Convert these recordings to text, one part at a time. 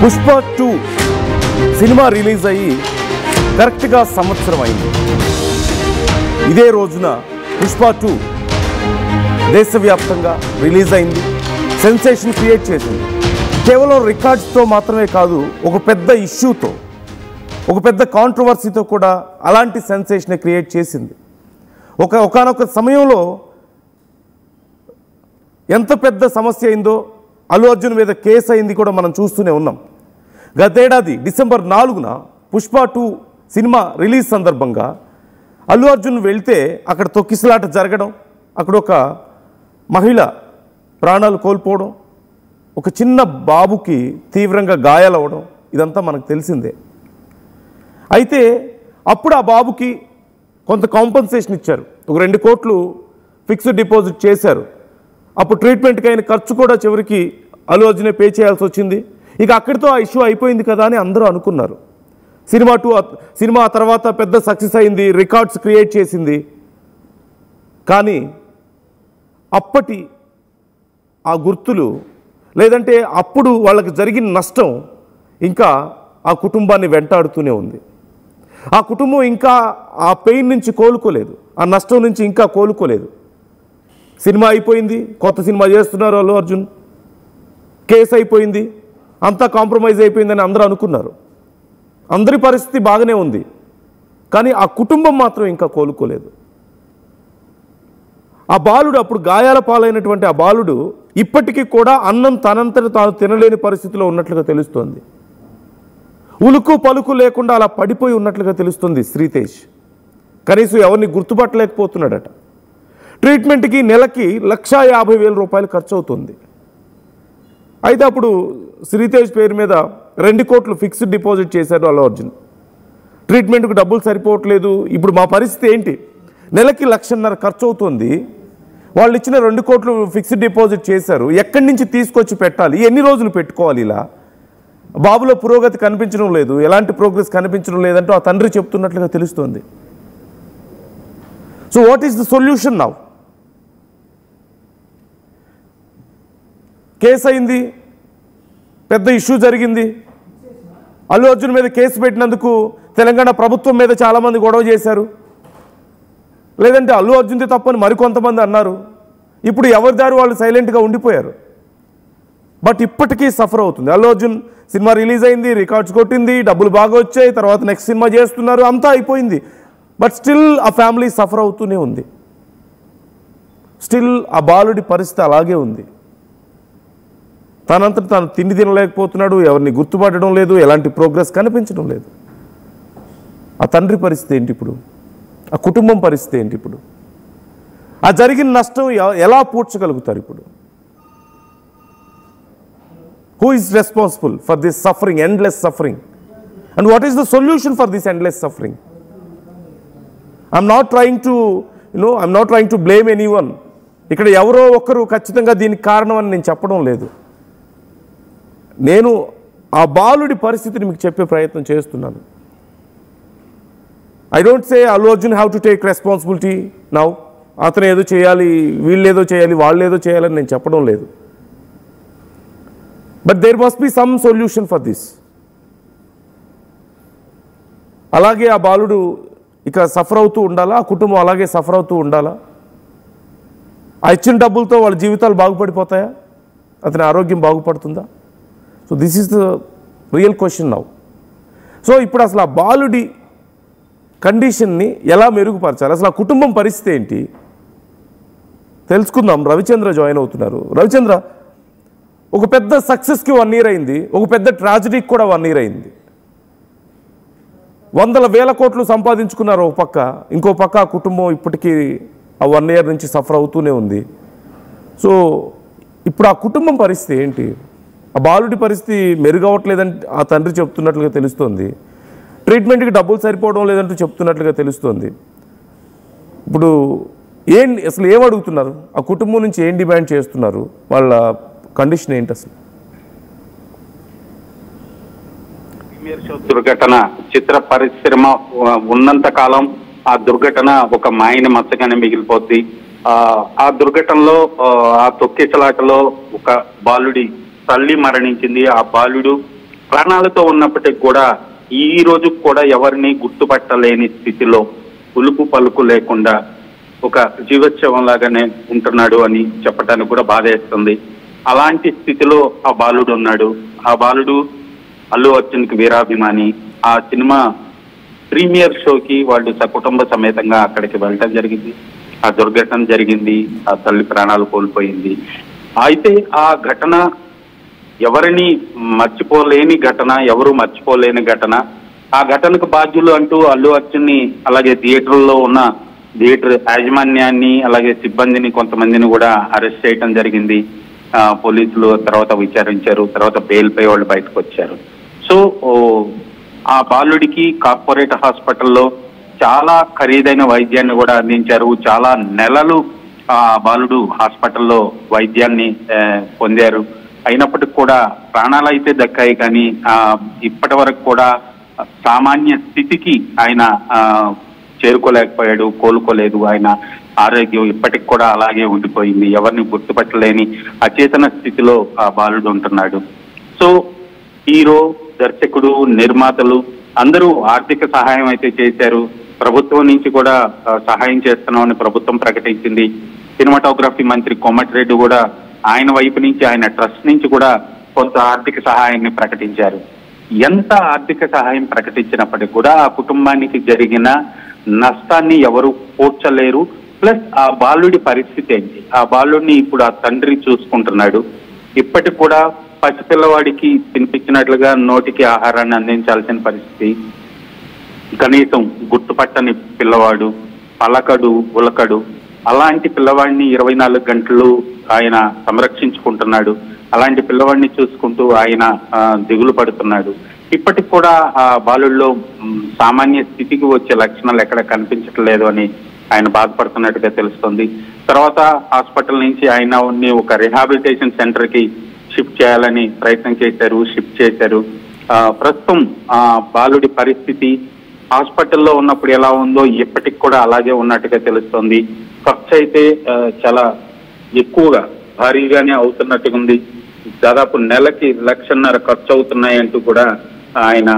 Pushpa 2 cinema release అయ్యి కరెక్ట్గా సంవత్సరం అయింది. ఇదే రోజున పుష్ప 2 దేశవ్యాప్తంగా రిలీజ్ అయింది, సెన్సేషన్ క్రియేట్ చేసింది. కేవలం రికార్డ్స్తో మాత్రమే కాదు, ఒక పెద్ద ఇష్యూతో, ఒక పెద్ద కాంట్రవర్సీతో కూడా అలాంటి సెన్సేషన్ క్రియేట్ చేసింది. ఒకానొక సమయంలో ఎంత పెద్ద సమస్య అయిందో అల్లు అర్జున్ మీద కేసు అయింది కూడా మనం చూస్తూనే ఉన్నాం. గతేడాది డిసెంబర్ 4న పుష్ప 2 సినిమా రిలీజ్ సందర్భంగా అల్లు అర్జున్ వెళ్తే అక్కడ తొక్కిసలాట జరగడం, అక్కడ ఒక మహిళ ప్రాణాలు కోల్పోవడం, ఒక చిన్న బాబుకి తీవ్రంగా గాయాలవ్వడం, ఇదంతా మనకు తెలిసిందే. అయితే అప్పుడు ఆ బాబుకి కొంత కాంపన్సేషన్ ఇచ్చారు, ఒక 2 కోట్లు ఫిక్స్డ్ డిపాజిట్ చేశారు. అప్పుడు ట్రీట్మెంట్కి అయిన ఖర్చు కూడా చివరికి అల్లు అర్జునే పే చేయాల్సి వచ్చింది. ఇక అక్కడితో ఆ ఇష్యూ అయిపోయింది కదా అని అందరూ అనుకున్నారు. సినిమా తర్వాత పెద్ద సక్సెస్ అయింది, రికార్డ్స్ క్రియేట్ చేసింది. కానీ అప్పటి ఆ గుర్తులు, లేదంటే అప్పుడు వాళ్ళకి జరిగిన నష్టం ఇంకా ఆ కుటుంబాన్ని వెంటాడుతూనే ఉంది. ఆ కుటుంబం ఇంకా ఆ పెయిన్ నుంచి కోలుకోలేదు, ఆ నష్టం నుంచి ఇంకా కోలుకోలేదు. సినిమా అయిపోయింది, కొత్త సినిమా చేస్తున్నారు అల్లు అర్జున్, కేసు అయిపోయింది, అంతా కాంప్రమైజ్ అయిపోయిందని అందరూ అనుకున్నారు. అందరి పరిస్థితి బాగానే ఉంది, కానీ ఆ కుటుంబం మాత్రం ఇంకా కోలుకోలేదు. ఆ బాలుడు, అప్పుడు గాయాల పాలైనటువంటి ఆ బాలుడు ఇప్పటికీ కూడా అన్నం తనంతట తాను తినలేని పరిస్థితిలో ఉన్నట్లుగా తెలుస్తోంది. ఉలుకు పలుకు లేకుండా అలా పడిపోయి ఉన్నట్లుగా తెలుస్తుంది శ్రీతేజ్. కనీసం ఎవరిని గుర్తుపట్టలేకపోతున్నాడట. ట్రీట్మెంట్కి నెలకి 1,50,000 రూపాయలు ఖర్చు అవుతుంది. అయితే అప్పుడు శ్రీతేజ్ పేరు మీద 2 కోట్లు ఫిక్స్డ్ డిపాజిట్ చేశారు అల్లు అర్జున్. ట్రీట్మెంట్కి డబ్బులు సరిపోవట్లేదు, ఇప్పుడు మా పరిస్థితి ఏంటి, నెలకి 1,50,000 ఖర్చు అవుతుంది, వాళ్ళు ఇచ్చిన 2 కోట్లు ఫిక్స్డ్ డిపాజిట్ చేశారు, ఎక్కడి నుంచి తీసుకొచ్చి పెట్టాలి, ఎన్ని రోజులు పెట్టుకోవాలి, ఇలా బాబులో పురోగతి కనిపించడం లేదు, ఎలాంటి ప్రోగ్రెస్ కనిపించడం లేదంటూ ఆ తండ్రి చెప్తున్నట్లుగా తెలుస్తోంది. So what is the solution now? Case అయింది, పెద్ద ఇష్యూ జరిగింది. అల్లు అర్జున్ మీద కేసు పెట్టినందుకు తెలంగాణ ప్రభుత్వం మీద చాలామంది గొడవ చేశారు, లేదంటే అల్లు అర్జున్ది తప్పని మరికొంతమంది అన్నారు. ఇప్పుడు ఎవరి దారి వాళ్ళు సైలెంట్గా ఉండిపోయారు. బట్ ఇప్పటికీ సఫర్ అవుతుంది. అల్లు అర్జున్ సినిమా రిలీజ్ అయింది, రికార్డ్స్ కొట్టింది, డబ్బులు బాగా వచ్చాయి, తర్వాత నెక్స్ట్ సినిమా చేస్తున్నారు, అంతా అయిపోయింది. బట్ స్టిల్ ఆ ఫ్యామిలీ సఫర్ అవుతూనే ఉంది. స్టిల్ ఆ బాలుడి పరిస్థితి అలాగే ఉంది. తనంతట తాను తిండి తినలేకపోతున్నాడు, ఎవరిని గుర్తుపట్టడం లేదు, ఎలాంటి ప్రోగ్రెస్ కనిపించడం లేదు. ఆ తండ్రి పరిస్థితి ఏంటి ఇప్పుడు? ఆ కుటుంబం పరిస్థితి ఏంటి ఇప్పుడు? ఆ జరిగిన నష్టం ఎలా పూడ్చగలుగుతారు ఇప్పుడు? Who is responsible for this suffering, endless suffering? And what is the solution for this endless suffering? I'm not trying to blame anyone. ఇక్కడ ఎవరో ఒకరు ఖచ్చితంగా దీనికి కారణం అని నేను చెప్పడం లేదు. నేను ఆ బాలుడి పరిస్థితిని మీకు చెప్పే ప్రయత్నం చేస్తున్నాను. I don't say Allu Arjun have to take responsibility now. అతను ఏదో చేయాలి, వీళ్ళు ఏదో చేయాలి, వాళ్ళు ఏదో చేయాలని నేను చెప్పడం లేదు. But there must be some solution for this. అలాగే ఆ బాలుడు ఇక సఫర్ అవుతూ ఉండాలా, ఆ కుటుంబం అలాగే సఫర్ అవుతూ ఉండాలా? ఆ ఇచ్చిన డబ్బులతో వాళ్ళ జీవితాలు బాగుపడిపోతాయా? అతని ఆరోగ్యం బాగుపడుతుందా? So this is the real question now. సో ఇప్పుడు అసలు ఆ బాలుడి కండిషన్ని ఎలా మెరుగుపరచాలి, అసలు ఆ కుటుంబం పరిస్థితి ఏంటి తెలుసుకుందాం. రవిచంద్ర జాయిన్ అవుతున్నారు. రవిచంద్ర, ఒక పెద్ద సక్సెస్కి 1 year అయింది, ఒక పెద్ద ట్రాజడీకి కూడా 1 year అయింది. 100,000 కోట్లు సంపాదించుకున్నారు ఒక పక్క, ఇంకో పక్క ఆ కుటుంబం ఇప్పటికీ ఆ 1 year నుంచి సఫర్ అవుతూనే ఉంది. సో ఇప్పుడు ఆ కుటుంబం పరిస్థితి ఏంటి? ఆ బాలుడి పరిస్థితి మెరుగవట్లేదని ఆ తండ్రి చెప్తున్నట్లుగా తెలుస్తోంది. ట్రీట్మెంట్కి డబ్బులు సరిపోవడం లేదంటూ చెప్తున్నట్లుగా తెలుస్తోంది. ఇప్పుడు అసలు ఏం అడుగుతున్నారు? ఆ కుటుంబం నుంచి ఏం డిమాండ్ చేస్తున్నారు? వాళ్ళ కండిషన్ ఏంటి అసలు? ప్రీమియర్ షో దుర్ఘటన, చిత్ర పరిశ్రమ ఉన్నంత కాలం ఆ దుర్ఘటన ఒక మాయని మచ్చగానే మిగిలిపోద్ది. ఆ దుర్ఘటనలో, ఆ తొక్కిసలాటలో ఒక బాలుడి తల్లి మరణించింది. ఆ బాలుడు ప్రాణాలతో ఉన్నప్పటికీ కూడా ఈ రోజు కూడా ఎవరిని గుర్తుపట్టలేని స్థితిలో ఉలుపు పలుకు లేకుండా ఒక జీవోత్సవం లాగానే ఉంటున్నాడు అని చెప్పడానికి కూడా బాధేస్తుంది. అలాంటి స్థితిలో ఆ బాలుడు ఉన్నాడు. ఆ బాలుడు అల్లు అర్జున్కి వీరాభిమాని. ఆ సినిమా ప్రీమియర్ షోకి వాళ్ళు సకుటుంబ సమేతంగా అక్కడికి వెళ్ళటం జరిగింది. ఆ దుర్ఘటన జరిగింది. ఆ తల్లి ప్రాణాలు కోల్పోయింది. అయితే ఆ ఘటన ఎవరిని మర్చిపోలేని ఘటన, ఎవరు మర్చిపోలేని ఘటన. ఆ ఘటనకు బాధ్యులు అంటూ అల్లు అర్జున్ని, అలాగే థియేటర్లో ఉన్న థియేటర్ యాజమాన్యాన్ని, అలాగే సిబ్బందిని కొంతమందిని కూడా అరెస్ట్ చేయడం జరిగింది. పోలీసులు తర్వాత విచారించారు. తర్వాత బెయిల్పై వాళ్ళు బయటకు వచ్చారు. సో ఆ బాలుడికి కార్పొరేట్ హాస్పిటల్లో చాలా ఖరీదైన వైద్యాన్ని కూడా అందించారు. చాలా నెలలు ఆ బాలుడు హాస్పిటల్లో వైద్యాన్ని పొందారు. అయినప్పటికీ కూడా ప్రాణాలు అయితే దక్కాయి, కానీ ఇప్పటి వరకు కూడా సామాన్య స్థితికి ఆయన చేరుకోలేకపోయాడు, కోలుకోలేదు. ఆయన ఆరోగ్యం ఇప్పటికి కూడా అలాగే ఉండిపోయింది. ఎవరిని గుర్తుపట్టలేని అచేతన స్థితిలో ఆ బాలుడు ఉంటున్నాడు. సో హీరో, దర్శకుడు, నిర్మాతలు అందరూ ఆర్థిక సహాయం అయితే చేశారు. ప్రభుత్వం నుంచి కూడా సహాయం చేస్తున్నామని ప్రభుత్వం ప్రకటించింది. సినిమాటోగ్రఫీ మంత్రి కోమటిరెడ్డి కూడా ఆయన వైపు నుంచి, ఆయన ట్రస్ట్ నుంచి కూడా కొంత ఆర్థిక సహాయాన్ని ప్రకటించారు. ఎంత ఆర్థిక సహాయం ప్రకటించినప్పటికీ కూడా ఆ కుటుంబానికి జరిగిన నష్టాన్ని ఎవరు పోడ్చలేరు. ప్లస్ ఆ బాలుడి పరిస్థితి ఏంటి? ఆ బాలుడిని ఇప్పుడు ఆ తండ్రి చూసుకుంటున్నాడు. ఇప్పటికి కూడా పసిపిల్లవాడికి తినిపించినట్లుగా నోటికి ఆహారాన్ని అందించాల్సిన పరిస్థితి. కనీసం గుర్తుపట్టని పిల్లవాడు, పలకడు, ఉలకడు. అలాంటి పిల్లవాడిని 24 గంటలు ఆయన సంరక్షించుకుంటున్నాడు. అలాంటి పిల్లవాడిని చూసుకుంటూ ఆయన దిగులు పడుతున్నాడు. ఇప్పటికి కూడా ఆ బాలుల్లో సామాన్య స్థితికి వచ్చే లక్షణాలు ఎక్కడ కనిపించట్లేదు అని ఆయన బాధపడుతున్నట్టుగా తెలుస్తుంది. తర్వాత హాస్పిటల్ నుంచి ఆయన ఒక రిహాబిలిటేషన్ సెంటర్ కి షిఫ్ట్ చేయాలని ప్రయత్నం చేశారు, షిఫ్ట్ చేశారు. ప్రస్తుతం ఆ బాలుడి పరిస్థితి హాస్పిటల్లో ఉన్నప్పుడు ఎలా ఉందో ఇప్పటికి కూడా అలాగే ఉన్నట్టుగా తెలుస్తోంది. ఖర్చు అయితే చాలా ఎక్కువగా, భారీగానే అవుతున్నట్టుగా ఉంది. దాదాపు నెలకి 1.5 లక్షలు ఖర్చు అవుతున్నాయంటూ కూడా ఆయన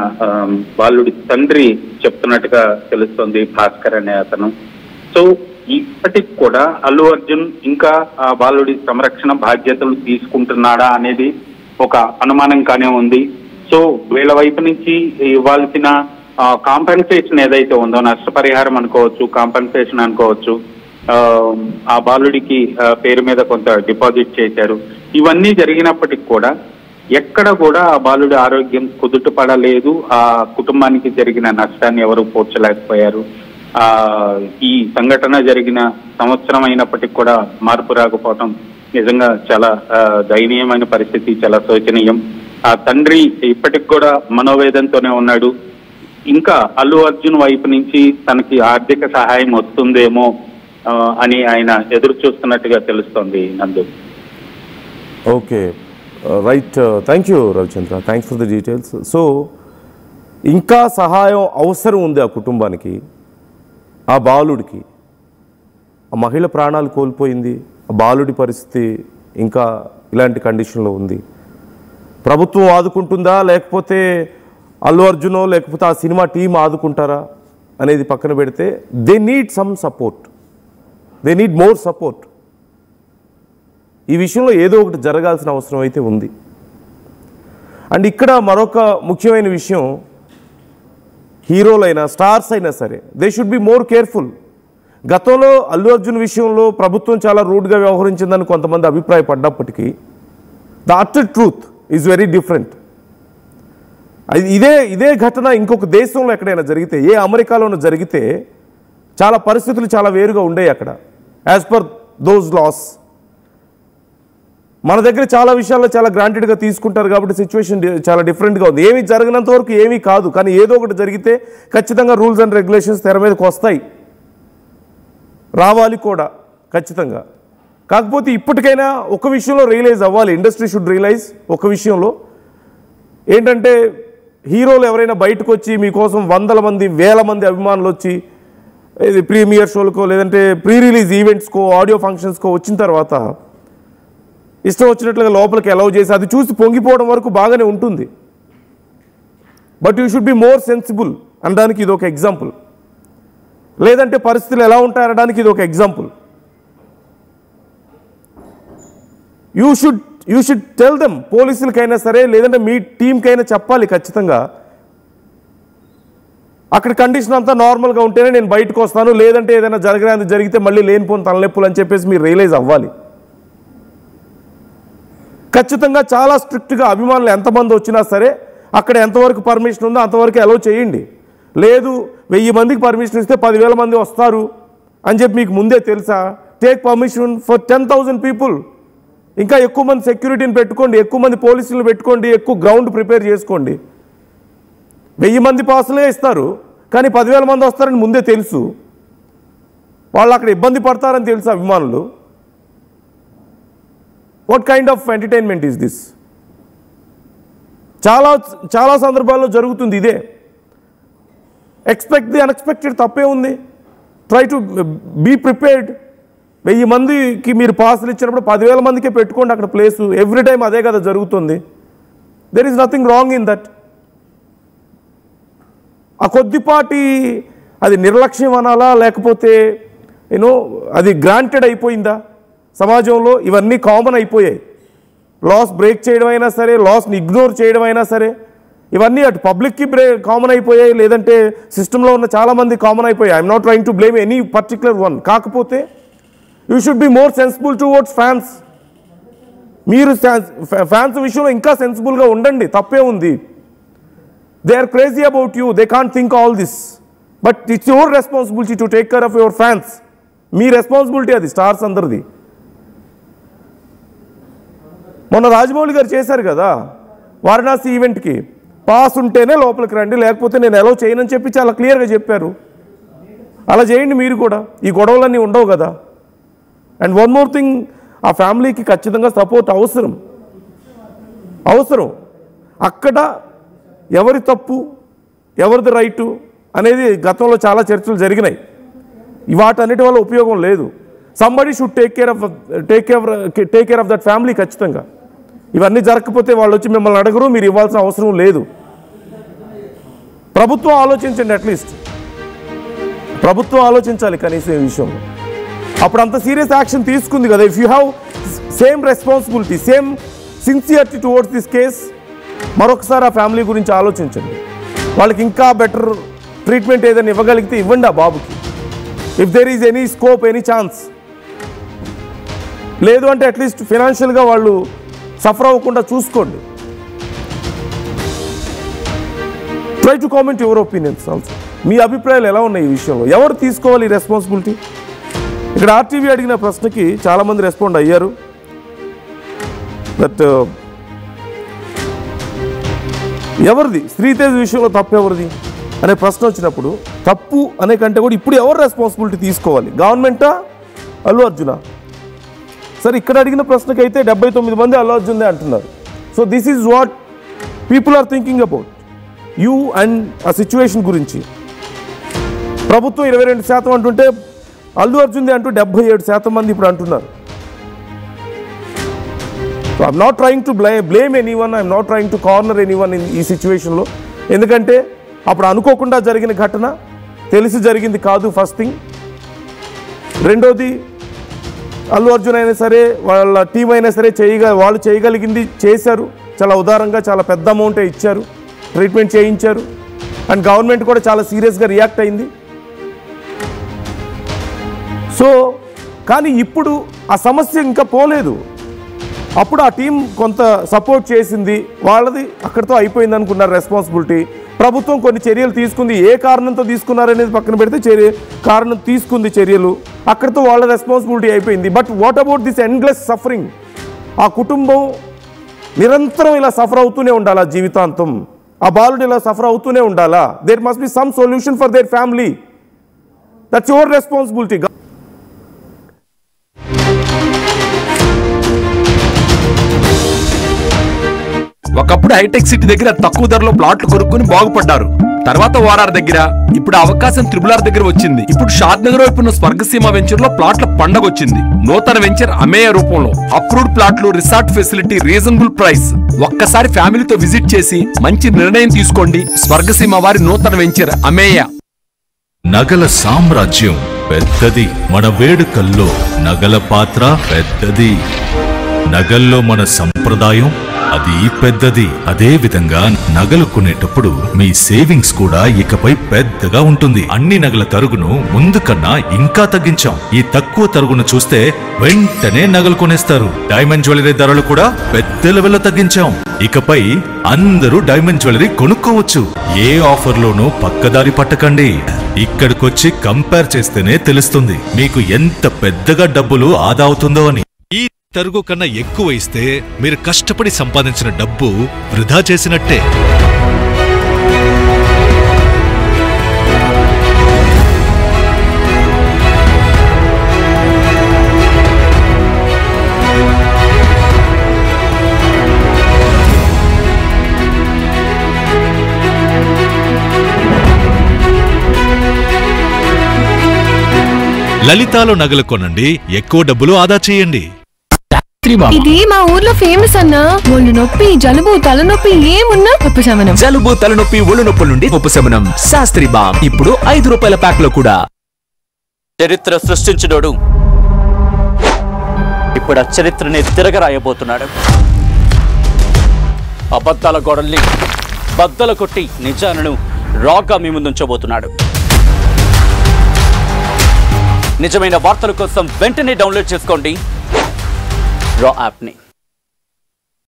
బాలుడి తండ్రి చెప్తున్నట్టుగా తెలుస్తోంది, భాస్కర్ అనే అతను. సో ఇప్పటికి కూడా అల్లు అర్జున్ ఇంకా ఆ బాలుడి సంరక్షణ బాధ్యతలు తీసుకుంటున్నాడా అనేది ఒక అనుమానంగానే ఉంది. సో వీళ్ళ వైపు నుంచి ఇవ్వాల్సిన కాంపెన్సేషన్ ఏదైతే ఉందో, నష్టపరిహారం అనుకోవచ్చు, కాంపెన్సేషన్ అనుకోవచ్చు, ఆ బాలుడికి పేరు మీద కొంత డిపాజిట్ చేశారు. ఇవన్నీ జరిగినప్పటికి కూడా ఎక్కడ కూడా ఆ బాలుడి ఆరోగ్యం కుదుట పడలేదు. ఆ కుటుంబానికి జరిగిన నష్టాన్ని ఎవరు పోర్చలేకపోయారు. ఈ సంఘటన జరిగిన సంవత్సరం అయినప్పటికీ కూడా మార్పు రాకపోవటం నిజంగా చాలా దయనీయమైన పరిస్థితి, చాలా శోచనీయం. ఆ తండ్రి ఇప్పటికి కూడా మనోవేదంతోనే ఉన్నాడు. ఇంకా అల్లు అర్జున్ వైపు నుంచి తనకి ఆర్థిక సహాయం వస్తుందేమో అని ఆయన ఎదురు చూస్తున్నట్టుగా తెలుస్తోంది. నందు. Okay, right. Thank you Ravichandra, thanks for the details. So ఇంకా సహాయం అవసరం ఉంది ఆ కుటుంబానికి, ఆ బాలుడికి. ఆ మహిళ ప్రాణాలు కోల్పోయింది, ఆ బాలుడి పరిస్థితి ఇంకా ఇలాంటి కండిషన్లో ఉంది. ప్రభుత్వం ఆదుకుంటుందా, లేకపోతే అల్లు అర్జునో లేకపోతే ఆ సినిమా టీం ఆదుకుంటారా అనేది పక్కన పెడితే, they need some support, they need more support. ఈ విషయంలో ఏదో ఒకటి జరగాల్సిన అవసరం అయితే ఉంది. అండ్ ఇక్కడ మరొక ముఖ్యమైన విషయం, హీరోలైనా స్టార్స్ అయినా సరే they should be more careful. గతంలో అల్లు అర్జున్ విషయంలో ప్రభుత్వం చాలా రూడ్గా వ్యవహరించిందని కొంతమంది అభిప్రాయపడ్డప్పటికీ the utter truth is very different. ఇదే ఘటన ఇంకొక దేశంలో ఎక్కడైనా జరిగితే, ఏ అమెరికాలోనూ జరిగితే చాలా పరిస్థితులు చాలా వేరుగా ఉండేవి అక్కడ, యాజ్ పర్ దోస్ లాస్. మన దగ్గర చాలా విషయాల్లో చాలా గ్రాంటెడ్గా తీసుకుంటారు కాబట్టి సిచ్యువేషన్ చాలా డిఫరెంట్గా ఉంది. ఏమీ జరగనంత వరకు ఏమీ కాదు, కానీ ఏదో ఒకటి జరిగితే ఖచ్చితంగా రూల్స్ అండ్ రెగ్యులేషన్స్ తెర మీదకి వస్తాయి, రావాలి కూడా ఖచ్చితంగా. కాకపోతే ఇప్పటికైనా ఒక విషయంలో రియలైజ్ అవ్వాలి, ఇండస్ట్రీ షుడ్ రియలైజ్ ఒక విషయంలో ఏంటంటే, హీరోలు ఎవరైనా బయటకు వచ్చి మీకోసం 100 మంది 1000 మంది అభిమానులు వచ్చి ఇది ప్రీమియర్ షోలకో లేదంటే ప్రీ రిలీజ్ ఈవెంట్స్కో ఆడియో ఫంక్షన్స్కో వచ్చిన తర్వాత ఇష్టం వచ్చినట్లుగా లోపలికి అలౌ చేసి అది చూసి పొంగిపోవడం వరకు బాగానే ఉంటుంది. But you should be more sensible అనడానికి ఇది ఒక ఎగ్జాంపుల్. లేదంటే పరిస్థితులు ఎలా ఉంటాయనడానికి ఇది ఒక example. You should tell them, పోలీసులకైనా సరే లేదంటే మీ టీంకైనా చెప్పాలి ఖచ్చితంగా. అక్కడ కండిషన్ అంతా నార్మల్గా ఉంటేనే నేను బయటకు వస్తాను, లేదంటే ఏదైనా జరిగితే మళ్ళీ లేనిపోని తలనొప్పులు అని చెప్పేసి మీరు రియలైజ్ అవ్వాలి. ఖచ్చితంగా చాలా స్ట్రిక్ట్గా అభిమానులు ఎంతమంది వచ్చినా సరే అక్కడ ఎంతవరకు పర్మిషన్ ఉందో అంతవరకు అలౌ చేయండి. లేదు 1000 మందికి పర్మిషన్ ఇస్తే 10,000 మంది వస్తారు అని చెప్పి మీకు ముందే తెలుసా? Take permission for 10,000 people. ఇంకా ఎక్కువ మంది సెక్యూరిటీని పెట్టుకోండి, ఎక్కువ మంది పోలీసులు పెట్టుకోండి, ఎక్కువ గ్రౌండ్ ప్రిపేర్ చేసుకోండి. 1000 మంది పాసులే ఇస్తారు, కానీ 10,000 మంది వస్తారని ముందే తెలుసు. వాళ్ళు అక్కడ ఇబ్బంది పడతారని తెలుసు అభిమానులు. What kind of entertainment is this? చాలా సందర్భాల్లో జరుగుతుంది ఇదే. ఎక్స్పెక్ట్ ది అన్ఎక్స్పెక్టెడ్, తప్పే ఉంది. Try to be prepared. 1000 మందికి మీరు పాసులు ఇచ్చినప్పుడు 10,000 మందికే పెట్టుకోండి అక్కడ ప్లేసు. ఎవ్రీ టైం అదే కదా జరుగుతుంది. There is nothing wrong in that. ఆ కొద్దిపాటి అది నిర్లక్ష్యం అనాలా, లేకపోతే అది గ్రాంటెడ్ అయిపోయిందా సమాజంలో? ఇవన్నీ కామన్ అయిపోయాయి. లాస్ బ్రేక్ చేయడం అయినా సరే, లాస్ని ఇగ్నోర్ చేయడం అయినా సరే, ఇవన్నీ అటు పబ్లిక్కి కామన్ అయిపోయాయి, లేదంటే సిస్టంలో ఉన్న చాలామంది కామన్ అయిపోయాయి. I'm not trying to blame any particular one. కాకపోతే you should be more sensible towards fans. మీరు ఫ్యాన్స్ విషయంలో ఇంకా సెన్సిబుల్గా ఉండండి, తప్పే ఉంది. They are crazy about you, they can't think all this, but it's your responsibility to take care of your fans. మీ responsibility అది, స్టార్స్ అందరిది. మొన్న రాజమౌళి గారు చేశారు కదా వారణాసి ఈవెంట్కి, పాస్ ఉంటేనే లోపలికి రండి, లేకపోతే నేను అలౌ చేయనని చెప్పి చాలా క్లియర్గా చెప్పారు. అలా చేయండి మీరు కూడా, ఈ గొడవలన్నీ ఉండవు కదా. అండ్ వన్ మోర్ థింగ్, ఆ ఫ్యామిలీకి ఖచ్చితంగా సపోర్ట్ అవసరం. అక్కడ ఎవరి తప్పు ఎవరిది రైటు అనేది గతంలో చాలా చర్చలు జరిగినాయి. వాటన్నిటి వల్ల ఉపయోగం లేదు. Somebody should take care of that family ఖచ్చితంగా. ఇవన్నీ జరగకపోతే వాళ్ళు వచ్చి మిమ్మల్ని అడగరు, మీరు ఇవ్వాల్సిన అవసరం లేదు. ప్రభుత్వం ఆలోచించండి, అట్లీస్ట్ ప్రభుత్వం ఆలోచించాలి కనీసం ఈ విషయంలో. అప్పుడు అంత సీరియస్ యాక్షన్ తీసుకుంది కదా. If you have same responsibility, same sincerity towards this case, మరొకసారి ఆ ఫ్యామిలీ గురించి ఆలోచించండి. వాళ్ళకి ఇంకా బెటర్ ట్రీట్మెంట్ ఏదైనా ఇవ్వగలిగితే ఇవ్వండి ఆ బాబుకి. If there is any scope, any chance. లేదు అంటే అట్లీస్ట్ ఫినాన్షియల్గా వాళ్ళు సఫర్ అవ్వకుండా చూసుకోండి. Try to comment your opinions also. మీ అభిప్రాయాలు ఎలా ఉన్నాయి ఈ విషయంలో? ఎవరు తీసుకోవాలి ఈ రెస్పాన్సిబిలిటీ? ఇక్కడ ఆర్టీవీ అడిగిన ప్రశ్నకి చాలామంది రెస్పాండ్ అయ్యారు. దట్ ఎవరిది, శ్రీతేజ్ విషయంలో తప్పు ఎవరిది అనే ప్రశ్న వచ్చినప్పుడు, తప్పు అనే కంటే కూడా ఇప్పుడు ఎవరు రెస్పాన్సిబిలిటీ తీసుకోవాలి? గవర్నమెంటా, అల్లు అర్జునా? సరే, ఇక్కడ అడిగిన ప్రశ్నకైతే 79 మంది అల్లు అర్జున్దే అంటున్నారు. So this is what people are thinking about you and ఆ సిచ్యువేషన్ గురించి. ప్రభుత్వం 22% అంటుంటే అల్లు అర్జున్దే అంటూ 77% మంది ఇప్పుడు అంటున్నారు. So I'm not trying to blame anyone, I'm not trying to corner anyone ఈ సిచ్యువేషన్లో. ఎందుకంటే అప్పుడు అనుకోకుండా జరిగిన ఘటన, తెలిసి జరిగింది కాదు ఫస్ట్ థింగ్. రెండోది, అల్లు అర్జున్ అయినా సరే వాళ్ళ టీం అయినా సరే వాళ్ళు చేయగలిగింది చేశారు. చాలా ఉదారంగా చాలా పెద్ద అమౌంటే ఇచ్చారు, ట్రీట్మెంట్ చేయించారు. అండ్ గవర్నమెంట్ కూడా చాలా సీరియస్గా రియాక్ట్ అయింది. సో కానీ ఇప్పుడు ఆ సమస్య ఇంకా పోలేదు. అప్పుడు ఆ టీం కొంత సపోర్ట్ చేసింది, వాళ్ళది అక్కడితో అయిపోయింది అనుకున్నారు రెస్పాన్సిబిలిటీ. ప్రభుత్వం కొన్ని చర్యలు తీసుకుంది, ఏ కారణంతో తీసుకున్నారనేది పక్కన పెడితే కారణం తీసుకుంది చర్యలు, అక్కడితో వాళ్ళ రెస్పాన్సిబిలిటీ అయిపోయింది. But what about this endless suffering? ఆ కుటుంబం నిరంతరం ఇలా సఫర్ అవుతూనే ఉండాలా జీవితాంతం? ఆ బాలుడు ఇలా సఫర్ అవుతూనే ఉండాలా? There must be some solution for their family. That's your responsibility. ఒకప్పుడు హైటెక్ సిటీ దగ్గర తక్కువ ధరలో ప్లాట్లు కొనుక్కుని బాగుపడ్డారు. తర్వాత ఓఆర్ఆర్ దగ్గర, ఇప్పుడు అవకాశం త్రిబుల్ ఆర్ దగ్గర వచ్చింది. ఇప్పుడు షాద్ నగర్ వైపు ఉన్న స్వర్గసీమ వెంచర్ లో ప్లాట్ల పండగ వచ్చింది. నూతన వెంచర్ అమేయ రూపంలో అప్రూవ్డ్ ప్లాట్లు, రిసార్ట్ ఫెసిలిటీ, రీజనబుల్ ప్రైస్. ఒక్కసారి ఫ్యామిలీతో విజిట్ చేసి మంచి నిర్ణయం తీసుకోండి. స్వర్గసీమ వారి నూతన వెంచర్ అమేయ. నగల సామ్రాజ్యం పెద్దది, మన వేడుకల్లో నగల పాత్ర పెద్దది. నగల్లో మన సంప్రదాయం అది పెద్దది. అదే విధంగా నగలు కొనేటప్పుడు మీ సేవింగ్స్ కూడా ఇకపై పెద్దగా ఉంటుంది. అన్ని నగల తరుగును ముందు కన్నా ఇంకా తగ్గించాం. ఈ తక్కువ తరుగును చూస్తే వెంటనే నగలు కొనేస్తారు. డైమండ్ జ్యువెలరీ ధరలు కూడా పెద్ద లెవెల్లో తగ్గించాం. ఇకపై అందరూ డైమండ్ జ్యువెలరీ కొనుక్కోవచ్చు. ఏ ఆఫర్లోనూ పక్కదారి పట్టకండి. ఇక్కడికొచ్చి కంపేర్ చేస్తేనే తెలుస్తుంది మీకు ఎంత పెద్దగా డబ్బులు ఆదా అవుతుందో అని. ఈ తరుగు కన్నా ఎక్కువ ఇస్తే మీరు కష్టపడి సంపాదించిన డబ్బు వృధా చేసినట్టే. లలితాలో నగలు కొనండి, ఎక్కువ డబ్బులు ఆదా చేయండి. ఇది మా ఊర్లో ఫేమస్ అన్నా. ఒళ్ళు నొప్పి, జలుబు, తలనొప్పి ఏమున్నా ఉపశమనం. జలుబు, తలనొప్పి, ఒళ్ళు నొప్పుల నుండి ఉపశమనం. శాస్త్రి బామ్ ఇప్పుడు 5 రూపాయల ప్యాక్ లో కూడా. చరిత్ర సృష్టించినోడు ఇప్పుడు ఆ చరిత్రని తిరగరాయబోతున్నాడు. అబద్ధాల గోడల్ని బద్దలు కొట్టి నిజాలను రాగా మీ ముందుంచబోతున్నాడు. నిజమైన వార్తల కోసం వెంటనే డౌన్లోడ్ చేసుకోండి రా యాప్ని.